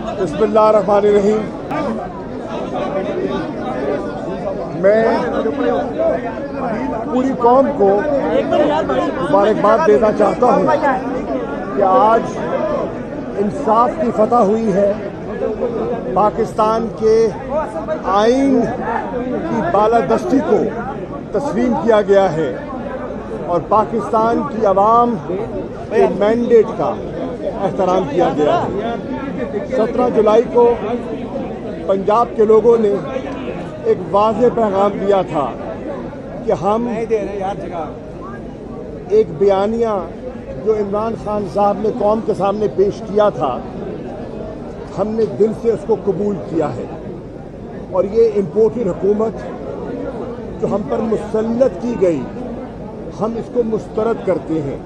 बिस्मिल्लाहिर्रहमानिर्रहीम। मैं पूरी कौम को मुबारकबाद देना चाहता हूँ कि आज इंसाफ की फतह हुई है। पाकिस्तान के आइन की बालादस्ती को तस्लीम किया गया है और पाकिस्तान की आवाम के मैंडेट का एहतराम किया गया है। 17 जुलाई को पंजाब के लोगों ने एक वाज़ेह पैगाम दिया था कि हम एक बयानिया जो इमरान खान साहब ने कौम के सामने पेश किया था, हमने दिल से उसको कबूल किया है और ये इम्पोर्टेड हुकूमत जो हम पर मुसल्लत की गई, हम इसको मुस्तरद करते हैं।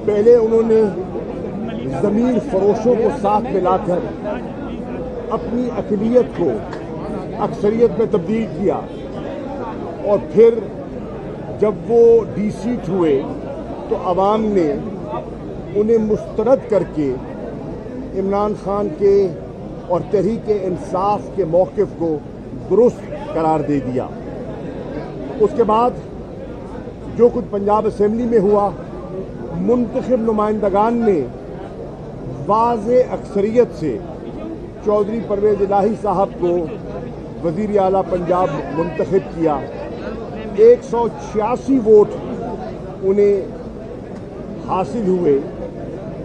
पहले उन्होंने ज़मीर फरोशों को साथ मिलाकर अपनी अक़लियत को अक्सरियत में तब्दील किया और फिर जब वो डीसीट हुए तो आवाम ने उन्हें मुस्तरद करके इमरान खान के और तहरीक इंसाफ के मौक़िफ़ को दुरुस्त करार दे दिया। उसके बाद जो कुछ पंजाब असेंबली में हुआ, मुंतखब नुमाइंदगान ने वाज़ेह अक्सरियत से चौधरी परवेज़ इलाही साहब को वज़ीर आला पंजाब मुंतखब किया। 186 वोट उन्हें हासिल हुए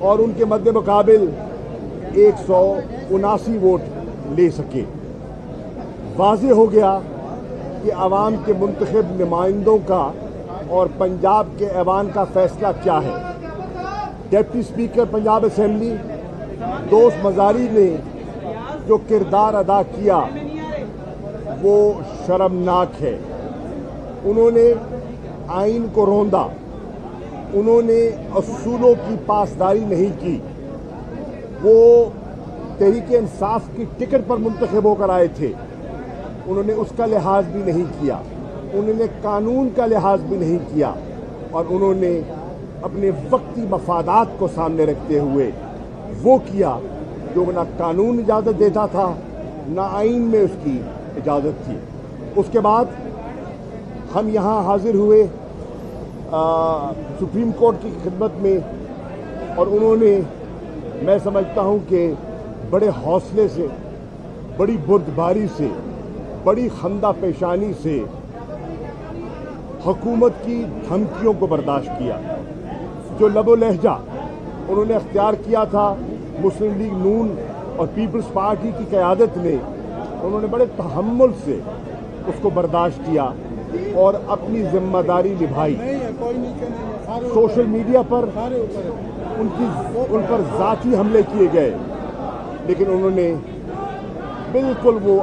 और उनके मद्दे मुकाबिल 179 वोट ले सके। वाज़ेह हो गया कि आवाम के मुंतखब नुमाइंदों का और पंजाब के ऐवान का फैसला क्या है। डिप्टी स्पीकर पंजाब असेंबली दोस्त मज़ारी ने जो किरदार अदा किया वो शर्मनाक है। उन्होंने आइन को रौंदा, उन्होंने असूलों की पासदारी नहीं की। वो तहरीक इंसाफ की टिकट पर मुंतखब होकर आए थे, उन्होंने उसका लिहाज भी नहीं किया, उन्होंने कानून का लिहाज भी नहीं किया और उन्होंने अपने वक्ती मफादात को सामने रखते हुए वो किया जो ना कानून इजाज़त देता था, ना आइन में उसकी इजाज़त थी। उसके बाद हम यहाँ हाजिर हुए सुप्रीम कोर्ट की खिदमत में और उन्होंने, मैं समझता हूँ कि बड़े हौसले से, बड़ी बुर्दबारी से, बड़ी खंदा पेशानी से हुकूमत की धमकियों को बर्दाश्त किया। जो लबो लहजा उन्होंने अख्तियार किया था मुस्लिम लीग नून और पीपल्स पार्टी की क़यादत ने, उन्होंने बड़े तहम्मुल से उसको बर्दाश्त किया और अपनी जिम्मेदारी निभाई। सोशल मीडिया पर उन पर ज़ाती हमले किए गए, लेकिन उन्होंने बिल्कुल वो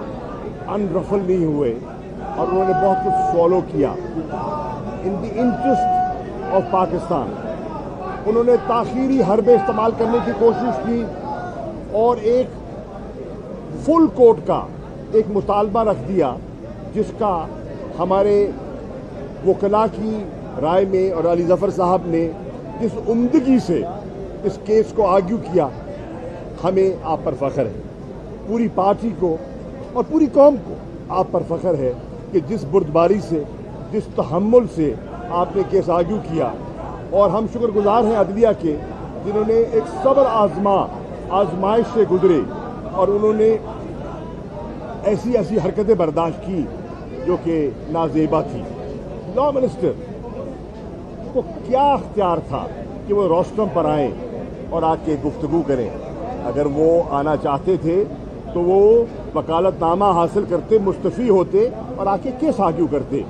अनरफल नहीं हुए और उन्होंने बहुत कुछ फॉलो किया in the interest of Pakistan. उन्होंने ताख़ीरी हरबे इस्तेमाल करने की कोशिश की और एक फुल कोर्ट का एक मुतालबा रख दिया, जिसका हमारे वकला की राय में और अली ज़फ़र साहब ने जिस उम्दगी से इस केस को आर्ग्यू किया, हमें आप पर फ़ख्र है। पूरी पार्टी को और पूरी कौम को आप पर फ़ख्र है कि जिस बुर्दबारी से, जिस तहम्मुल से आपने केस आर्ग्यू किया। और हम शुक्रगुजार हैं अदलिया के, जिन्होंने एक सब्र आजमाइश से गुजरे और उन्होंने ऐसी ऐसी हरकतें बर्दाश्त की जो कि नाज़ेबा थी। लॉ मिनिस्टर को क्या अख्तियार था कि वो रोस्टम पर आएँ और आके गुफ्तगू करें। अगर वो आना चाहते थे तो वो वकालतनामा हासिल करते, मुस्तफ़ी होते और आके केस आर्ग्यू करते।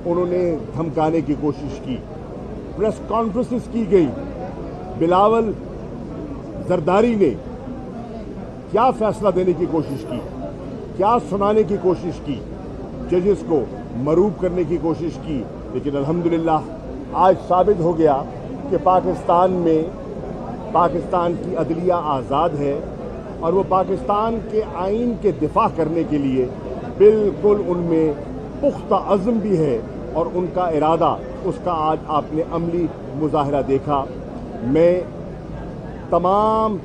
उन्होंने धमकाने की कोशिश की, प्रेस कॉन्फ्रेंसेस की गई। बिलावल जरदारी ने क्या फैसला देने की कोशिश की, क्या सुनाने की कोशिश की, जजेस को मरूब करने की कोशिश की, लेकिन अल्हम्दुलिल्लाह आज साबित हो गया कि पाकिस्तान की अदलिया आज़ाद है और वो पाकिस्तान के आइन के दिफा करने के लिए बिल्कुल उनमें पुख्ता अज़्म भी है और उनका इरादा, उसका आज आपने अमली मुज़ाहिरा देखा। मैं तमाम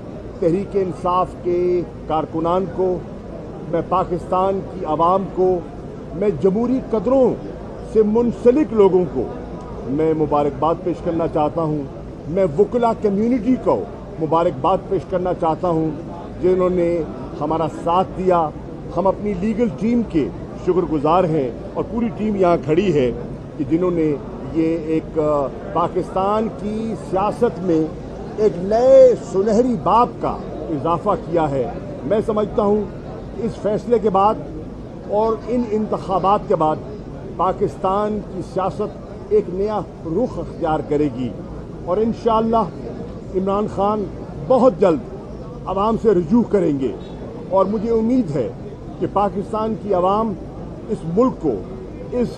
तहरीक इंसाफ के कारकुनान को, मैं पाकिस्तान की आवाम को, मैं जमहूरी कदरों से मुंसलिक लोगों को मैं मुबारकबाद पेश करना चाहता हूँ। मैं वकला कम्युनिटी को मुबारकबाद पेश करना चाहता हूँ जिन्होंने हमारा साथ दिया। हम अपनी लीगल टीम के शुक्रगुजार हैं और पूरी टीम यहाँ खड़ी है कि जिन्होंने ये एक पाकिस्तान की सियासत में एक नए सुनहरी बाब का इजाफा किया है। मैं समझता हूँ इस फैसले के बाद और इन इंतखाबात के बाद पाकिस्तान की सियासत एक नया रुख अख्तियार करेगी और इंशाअल्लाह इमरान खान बहुत जल्द आवाम से रुजू करेंगे और मुझे उम्मीद है कि पाकिस्तान की आवाम इस मुल्क को इस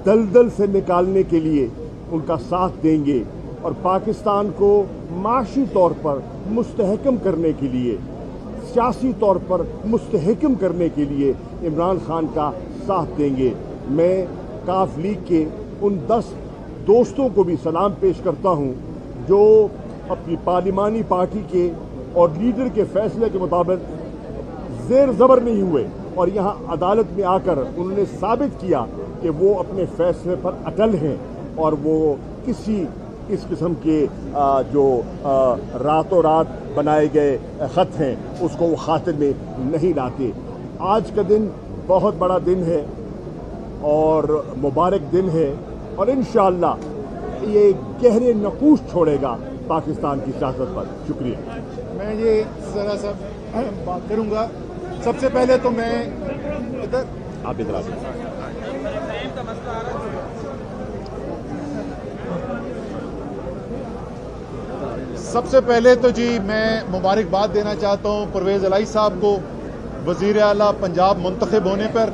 दलदल से निकालने के लिए उनका साथ देंगे और पाकिस्तान को माशी तौर पर मुस्तहकम करने के लिए, सियासी तौर पर मुस्तहकम करने के लिए इमरान खान का साथ देंगे। मैं काफ लीग के उन 10 दोस्तों को भी सलाम पेश करता हूं जो अपनी पार्लिमानी पार्टी के और लीडर के फैसले के मुताबिक जेर ज़बर नहीं हुए और यहां अदालत में आकर उन्होंने साबित किया कि वो अपने फैसले पर अटल हैं और वो किसी इस किस्म के जो रातों रात बनाए गए ख़त हैं उसको वो खातिर में नहीं लाते। आज का दिन बहुत बड़ा दिन है और मुबारक दिन है और इंशाअल्लाह ये गहरे नकूश छोड़ेगा पाकिस्तान की सियासत पर। शुक्रिया। मैं ये ज़रा सा बात करूँगा। सबसे पहले तो मैं इधर आप इधर आ सकते हैं। सबसे पहले तो जी मैं मुबारकबाद देना चाहता हूँ परवेज़ इलाही साहब को वज़ीर आला पंजाब मुंतखब होने पर।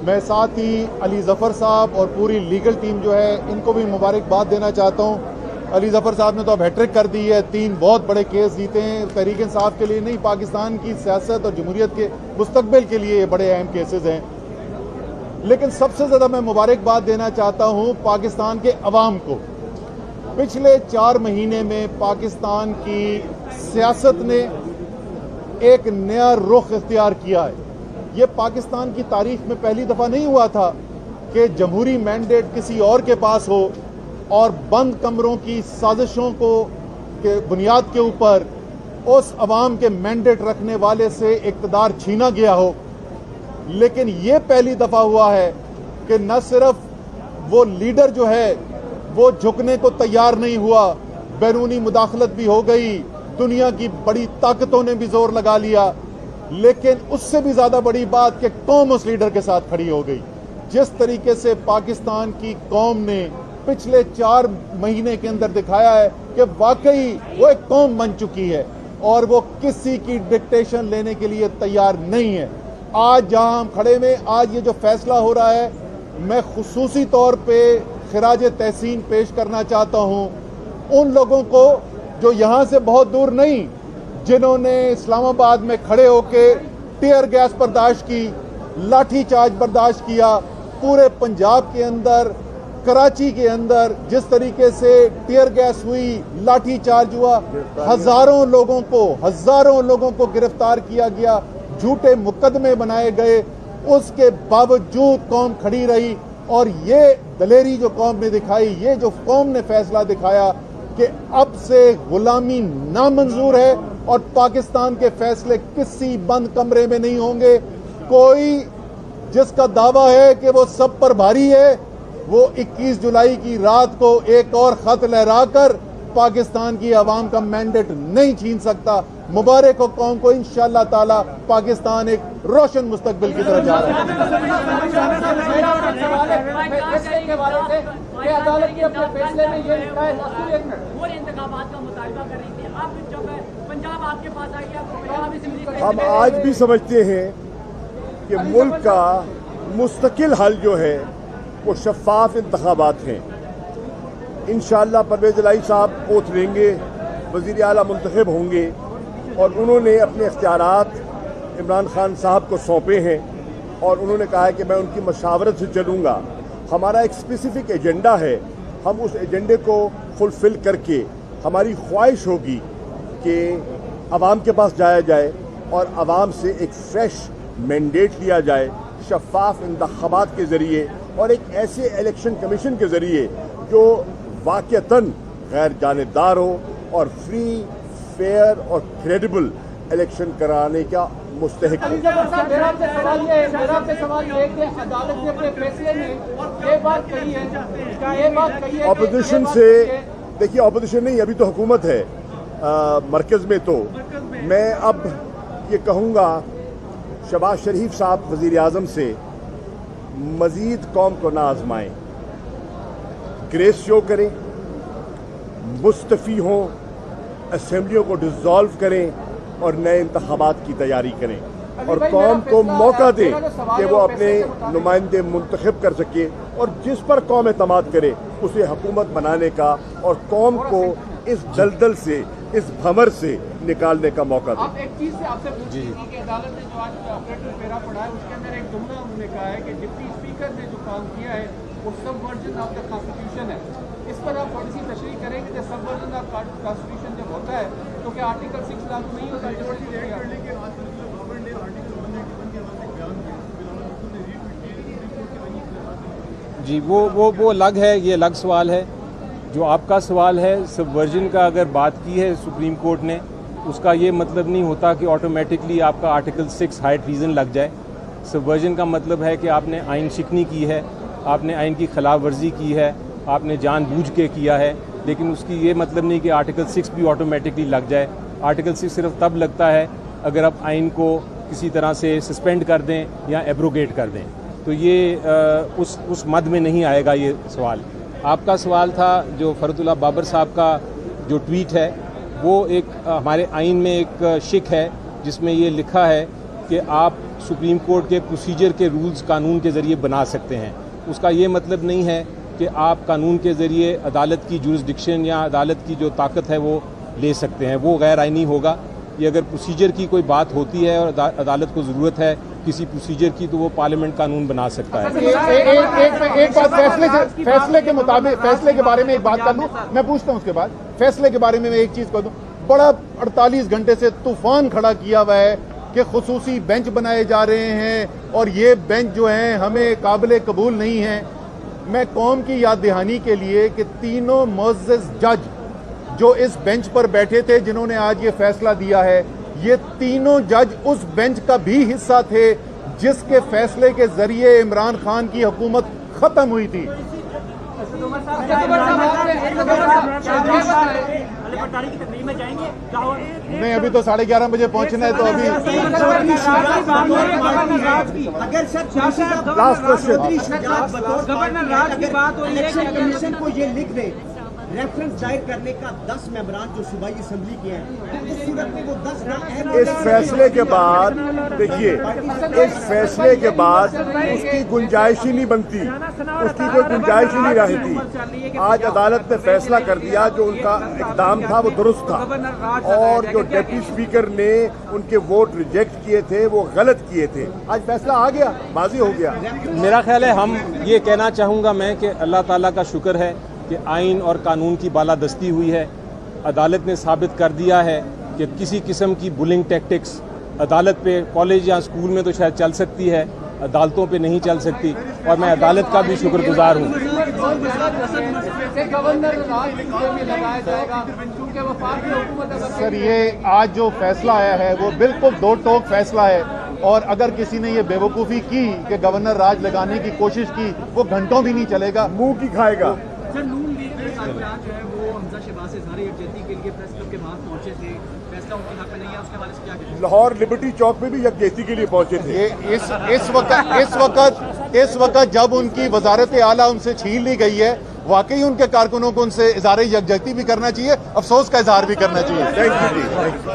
मैं साथ ही अली ज़फ़र साहब और पूरी लीगल टीम जो है इनको भी मुबारकबाद देना चाहता हूँ। अली ज़फ़र साहब ने तो अब हैट्रिक कर दी है, 3 बहुत बड़े केस जीते हैं। तहरीक इंसाफ के लिए नहीं, पाकिस्तान की सियासत और जमहूरियत के मुस्तकबिल के लिए ये बड़े अहम केसेस हैं। लेकिन सबसे ज़्यादा मैं मुबारकबाद देना चाहता हूँ पाकिस्तान के अवाम को। पिछले 4 महीने में पाकिस्तान की सियासत ने एक नया रुख इख्तियार किया है। ये पाकिस्तान की तारीख में पहली दफ़ा नहीं हुआ था कि जमहूरी मैंडेट किसी और के पास हो और बंद कमरों की साजिशों को के बुनियाद के ऊपर उस अवाम के मैंडेट रखने वाले से इक़्तिदार छीना गया हो। लेकिन ये पहली दफ़ा हुआ है कि न सिर्फ वो लीडर जो है वो झुकने को तैयार नहीं हुआ, बैरूनी मुदाखलत भी हो गई, दुनिया की बड़ी ताकतों ने भी जोर लगा लिया, लेकिन उससे भी ज़्यादा बड़ी बात कि कौम उस लीडर के साथ खड़ी हो गई। जिस तरीके से पाकिस्तान की कौम ने पिछले 4 महीने के अंदर दिखाया है कि वाकई वो एक कौम बन चुकी है और वो किसी की डिक्टेशन लेने के लिए तैयार नहीं है। आज जहां हम खड़े में आज ये जो फैसला हो रहा है, मैं खुसूसी तौर पे खिराज तहसीन पेश करना चाहता हूं उन लोगों को जो यहां से बहुत दूर नहीं, जिन्होंने इस्लामाबाद में खड़े होकर टीयर गैस बर्दाश्त की, लाठी चार्ज बर्दाश्त किया। पूरे पंजाब के अंदर, कराची के अंदर जिस तरीके से टीयर गैस हुई, लाठी चार्ज हुआ, हजारों लोगों को गिरफ्तार किया गया, झूठे मुकदमे बनाए गए, उसके बावजूद कौम खड़ी रही। और ये दलेरी जो कौम ने दिखाई, ये जो कौम ने फैसला दिखाया कि अब से गुलामी नामंजूर है और पाकिस्तान के फैसले किसी बंद कमरे में नहीं होंगे। कोई जिसका दावा है कि वो सब पर भारी है, वो 21 जुलाई की रात को एक और खत लहराकर पाकिस्तान की आवाम का मैंडेट नहीं छीन सकता। मुबारक हो कौम को, इंशाअल्लाह ताला पाकिस्तान एक रोशन मुस्तकबिल की तरफ जा रहा है। हम आज भी समझते हैं कि मुल्क का मुस्तकिल हल जो है वो शफ़ाफ इंतखाबात हैं। इंशाअल्लाह परवेज़ इलाही साहब ओथ लेंगे, वज़ीर आला मुंतखब होंगे और उन्होंने अपने इख्तियारात इमरान खान साहब को सौंपे हैं और उन्होंने कहा है कि मैं उनकी मशावरत से चलूँगा। हमारा एक स्पेसिफिक एजेंडा है, हम उस एजेंडे को फुलफ़िल करके हमारी ख्वाहिश होगी कि عوام کے پاس جایا جائے اور عوام سے ایک فریش مینڈیٹ لیا جائے شفاف انتخابات کے ذریعے اور ایک ایسے الیکشن کمیشن کے ذریعے جو واقعتاً غیر جانبدار ہو اور فری فیئر اور کریڈیبل الیکشن کرانے کا مستحق ہو. اپوزیشن سے دیکھیے اپوزیشن نہیں ابھی تو حکومت ہے مرکز میں, تو میں اب یہ کہوں گا شہباز شریف صاحب وزیر اعظم سے مزید قوم کو نہ آزمائیں, گریس شو کریں, مستعفی ہوں, اسمبلیوں کو ڈسالو کریں اور نئے انتخابات کی تیاری کریں اور قوم کو موقع دیں کہ وہ اپنے نمائندے منتخب کر سکے اور جس پر قوم اعتماد کرے اسے حکومت بنانے کا اور قوم کو اس دلدل سے, اس بھمر سے نکالنے کا موقع دیں. ایک چیز سے آپ سے پوچھیں کہ عدالت نے جو آج آپریٹر پیرا پڑھا ہے اس کے اندر ایک جملہ انہوں نے کہا ہے کہ ڈپٹی اسپیکر نے جو کام کیا ہے وہ سب ورژن آف دا کانسٹیٹیوشن ہے. اس پر آپ تھوڑی سی تشریح کریں کہ سب ورژن آف کانسٹیٹیوشن جب ہوتا ہے تو کیا آرٹیکل 6 لاگو نہیں ہوتا؟ جی وہ الگ ہے, یہ الگ سوال ہے. جو آپ کا سوال ہے سب ورژن کا, اگر بات کی ہے سپریم کورٹ نے, اس کا یہ مطلب نہیں ہوتا کہ آٹومیٹکلی آپ کا آرٹیکل 6 ہائے ٹریزن لگ جائے. سب ورژن کا مطلب ہے کہ آپ نے آئین شکنی کی ہے, آپ نے آئین کی خلاف ورزی کی ہے, آپ نے جان بوجھ کے کیا ہے, لیکن اس کی یہ مطلب نہیں کہ آرٹیکل 6 بھی آٹومیٹکلی لگ جائے. آرٹیکل 6 صرف تب لگتا ہے اگر آپ آئین کو کسی طرح سے سسپینڈ کر دیں یا ایبروگیٹ کر دیں, تو یہ اس مد میں نہیں آئے گا یہ سوال. آپ کا سوال تھا جو فرد اللہ بابر صاحب کا جو ٹویٹ ہے, وہ ایک ہمارے آئین میں ایک شک ہے جس میں یہ لکھا ہے کہ آپ سپریم کورٹ کے پروسیجر کے رولز قانون کے ذریعے بنا سکتے ہیں. اس کا یہ مطلب نہیں ہے کہ آپ قانون کے ذریعے عدالت کی جورسڈکشن یا عدالت کی جو طاقت ہے وہ لے سکتے ہیں, وہ غیر آئینی ہوگا. یہ اگر پروسیجر کی کوئی بات ہوتی ہے اور عدالت کو ضرورت ہے کسی پروسیجر کی تو وہ پارلیمنٹ قانون بنا سکتا ہے. ایک بات فیصلے کے مطابق, فیصلے کے بارے میں ایک بات کر دوں, میں پوچھتا ہوں اس کے بعد فیصلے کے بارے میں ایک چیز کر دوں. بڑا 48 گھنٹے سے طوفان کھڑا کیا ہوا ہے کہ خصوصی بینچ بنائے جا رہے ہیں اور یہ بینچ جو ہیں ہمیں قابل قبول نہیں ہیں. میں قوم کی یاد دہانی کے لیے کہ تینوں معزز جج جو اس بینچ پر بیٹھے تھے جنہوں نے آج یہ فیصلہ دیا ہے, یہ تینوں جج اس بینچ کا بھی حصہ تھے جس کے فیصلے کے ذریعے عمران خان کی حکومت ختم ہوئی تھی. نہیں, ابھی تو 11:30 بجے پہنچنا ہے تو ابھی گورنر راج کی بات ہو رہی ہے کہ کمیشن کو یہ لکھ دیں ریفرنس دائر کرنے کا 10 ممبران جو صوبائی اسمبلی کے ہیں, اس صورت میں وہ 10 اس فیصلے کے بعد دیکھیے, اس فیصلے کے بعد اس کی گنجائش ہی نہیں بنتی, اس کی کوئی گنجائش ہی نہیں رہتی. آج عدالت نے فیصلہ کر دیا جو ان کا اقدام تھا وہ درست تھا, اور جو ڈپٹی اسپیکر نے ان کے ووٹ ریجیکٹ کیے تھے وہ غلط کیے تھے. آج فیصلہ آ گیا, ماضی ہو گیا. میرا خیال ہے ہم یہ کہنا چاہوں گا میں کہ اللہ تعالیٰ کا شکر ہے کہ آئین اور قانون کی بالادستی ہوئی ہے. عدالت نے ثابت کر دیا ہے کہ کسی قسم کی بلنگ ٹیکٹکس عدالت پہ کالج یا اسکول میں تو شاید چل سکتی ہے, عدالتوں پہ نہیں چل سکتی, اور میں عدالت کا بھی شکر گزار ہوں. سر, یہ آج جو فیصلہ آیا ہے وہ بالکل دو ٹوک فیصلہ ہے, اور اگر کسی نے یہ بے وقوفی کی کہ گورنر راج لگانے کی کوشش کی وہ گھنٹوں بھی نہیں چلے گا, منہ کی کھائے گا. نون لیگ کے کارکنان جو ہے وہ حمزہ شہباز سے اظہار یکجہتی کے لیے پریس کلب کے باہر پہنچے تھے, فیصلہ ان کے حق میں نہیں ہے, اس کے حوالے سے کیا کہتے ہیں؟ لاہور لبرٹی چوک میں بھی یکجہتی کے لیے پہنچے تھے. اس وقت جب ان کی وزارت اعلیٰ ان سے چھین لی گئی ہے, واقعی ان کے کارکنوں کو ان سے اظہار یکجہتی بھی کرنا چاہیے, افسوس کا اظہار بھی کرنا چاہیے. Thank you G.